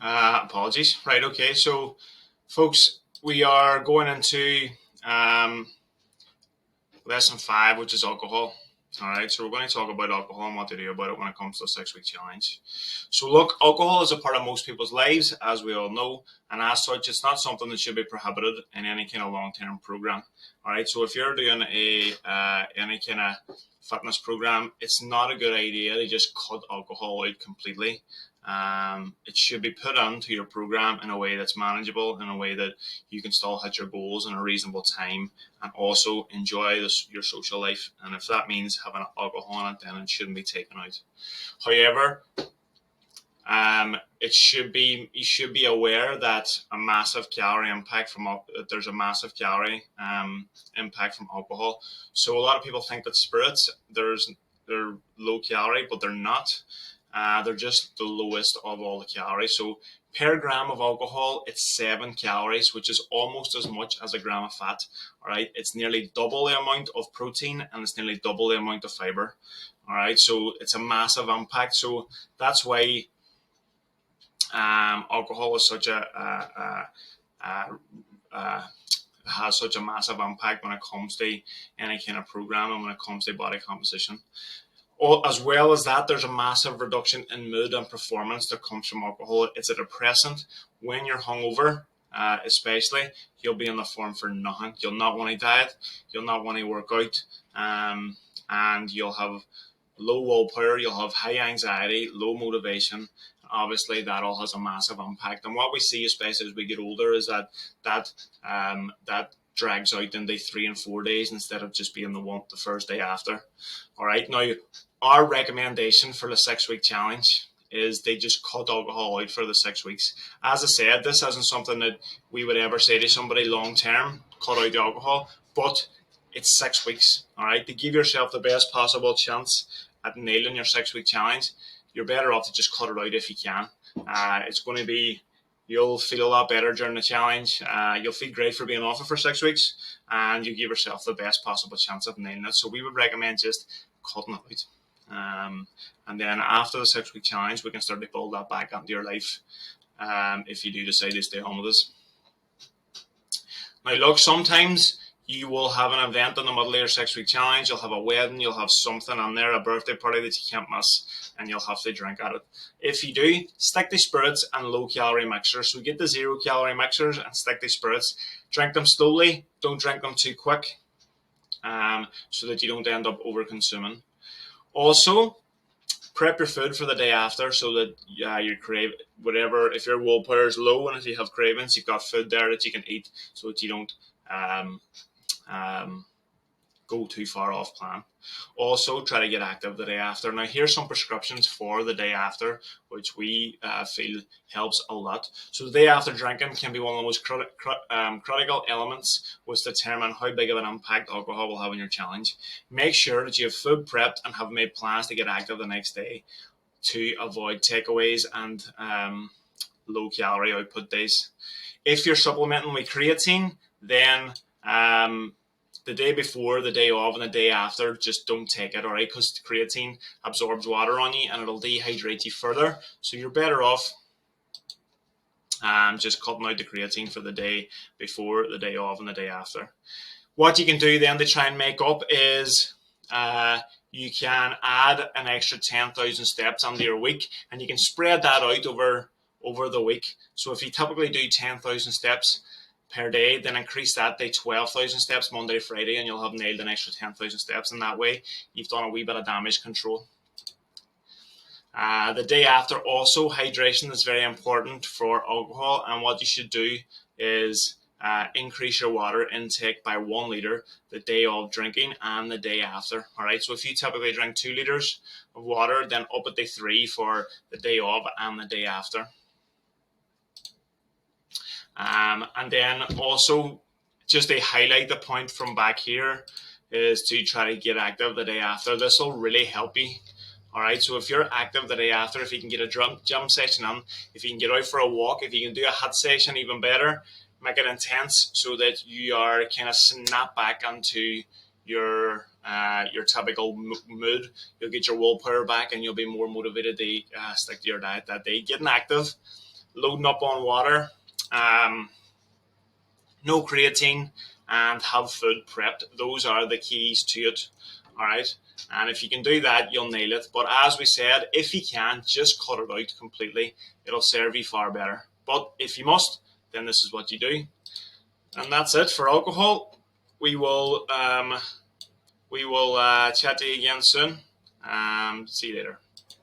Apologies. Right, okay. So, folks, we are going into um, lesson five, which is alcohol. All right, so we're going to talk about alcohol and what to do about it when it comes to the 6 week challenge. So, look, alcohol is a part of most people's lives, as we all know, and as such, it's not something that should be prohibited in any kind of long term program. All right, so if you're doing a any kind of fitness program, it's not a good idea to just cut alcohol out completely. It should be put onto your program in a way that's manageable, in a way that you can still hit your goals in a reasonable time and also enjoy your social life. And if that means having alcohol in it, then it shouldn't be taken out. However, it should be you should be aware that a massive calorie impact from there's a massive calorie impact from alcohol. So a lot of people think that spirits they're low calorie, but they're not. They're just the lowest of all the calories. So per gram of alcohol, it's 7 calories, which is almost as much as a gram of fat. All right, it's nearly double the amount of protein and it's nearly double the amount of fiber. All right, so it's a massive impact. So that's why alcohol is such a has such a massive impact when it comes to any kind of program and when it comes to body composition. As well as that, there's a massive reduction in mood and performance that comes from alcohol. It's a depressant. When you're hungover, especially, you'll be in the form for nothing. You'll not want to diet. You'll not want to work out. And you'll have low willpower. You'll have high anxiety, low motivation. Obviously, that all has a massive impact. And what we see, especially as we get older, is that drags out into 3 and 4 days instead of just being the first day after. All right. Now, our recommendation for the 6 week challenge is they just cut alcohol out for the 6 weeks. As I said, this isn't something that we would ever say to somebody long term, cut out the alcohol, but it's 6 weeks. All right. To give yourself the best possible chance at nailing your 6 week challenge, you're better off to just cut it out if you can. It's going to be You'll feel a lot better during the challenge. You'll feel great for being off it for 6 weeks, and you give yourself the best possible chance of nailing it. So we would recommend just cutting it out. And then after the 6 week challenge, we can start to build that back into your life if you do decide to stay home with us. Now, look, sometimes you will have an event in the middle of your 6 week challenge. You'll have a wedding, you'll have something on there, a birthday party that you can't miss, and you'll have to drink at it. If you do, stick to spirits and low calorie mixers. So get the 0 calorie mixers and stick to spirits. Drink them slowly, don't drink them too quick, so that you don't end up over consuming. Also, prep your food for the day after so that you crave whatever. If your willpower is low and if you have cravings, you've got food there that you can eat so that you don't um, um, go too far off plan. Also, try to get active the day after. Now, here's some prescriptions for the day after, which we feel helps a lot. So, the day after drinking can be one of the most critical elements which determine how big of an impact alcohol will have on your challenge. Make sure that you have food prepped and have made plans to get active the next day to avoid takeaways and low calorie output days. If you're supplementing with creatine, then the day before, the day of, and the day after, just don't take it, all right? Because creatine absorbs water on you and it'll dehydrate you further. So you're better off just cutting out the creatine for the day before, the day of, and the day after. What you can do then to try and make up is you can add an extra 10,000 steps onto your week, and you can spread that out over the week. So if you typically do 10,000 steps per day, then increase that to 12,000 steps Monday to Friday, and you'll have nailed an extra 10,000 steps. And that way, you've done a wee bit of damage control. The day after, also, hydration is very important for alcohol, and what you should do is increase your water intake by 1 litre the day of drinking and the day after. All right, so if you typically drink 2 litres of water, then up it to 3 for the day of and the day after. And then also, just to highlight the point from back here, is to try to get active the day after. This will really help you. All right, so if you're active the day after, if you can get a jump session on, if you can get out for a walk, if you can do a HIIT session, even better. Make it intense so that you are kind of snap back onto your typical mood. You'll get your willpower back and you'll be more motivated to stick to your diet that day. Getting active loading up on water, no creatine, and have food prepped. Those are the keys to it. All right. And if you can do that, you'll nail it. But as we said, if you can, just cut it out completely. It'll serve you far better. But if you must, then this is what you do. And that's it for alcohol. We will chat to you again soon. See you later.